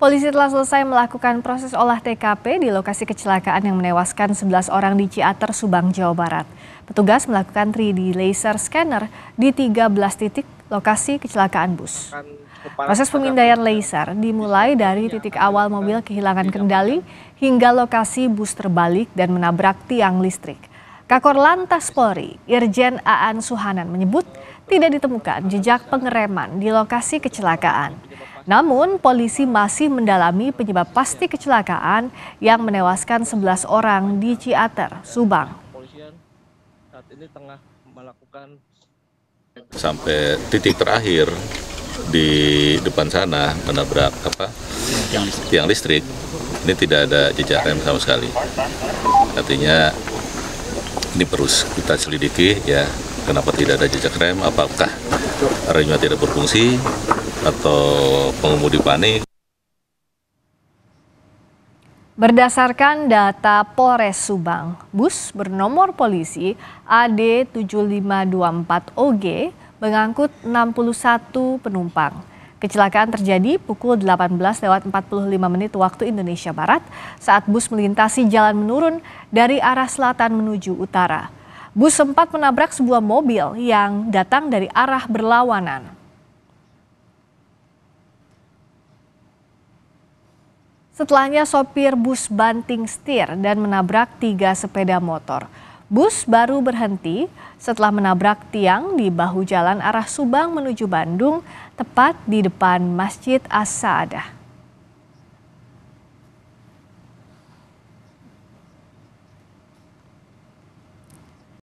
Polisi telah selesai melakukan proses olah TKP di lokasi kecelakaan yang menewaskan 11 orang di Ciater, Subang, Jawa Barat. Petugas melakukan 3D laser scanner di 13 titik lokasi kecelakaan bus. Proses pemindaian laser dimulai dari titik awal mobil kehilangan kendali hingga lokasi bus terbalik dan menabrak tiang listrik. Kakor Lantas Polri, Irjen Aan Suhanan menyebut tidak ditemukan jejak pengereman di lokasi kecelakaan. Namun, polisi masih mendalami penyebab pasti kecelakaan yang menewaskan 11 orang di Ciater, Subang. Sampai titik terakhir di depan sana menabrak tiang listrik, ini tidak ada jejak rem sama sekali. Artinya ini terus kita selidiki ya, kenapa tidak ada jejak rem, apakah remnya tidak berfungsi atau pengemudi panik. Berdasarkan data Polres Subang, bus bernomor polisi AD 7524OG mengangkut 61 penumpang. Kecelakaan terjadi pukul 18.45 waktu Indonesia Barat saat bus melintasi jalan menurun dari arah selatan menuju utara. Bus sempat menabrak sebuah mobil yang datang dari arah berlawanan. Setelahnya sopir bus banting setir dan menabrak 3 sepeda motor. Bus baru berhenti setelah menabrak tiang di bahu jalan arah Subang menuju Bandung, tepat di depan Masjid As-Saadah.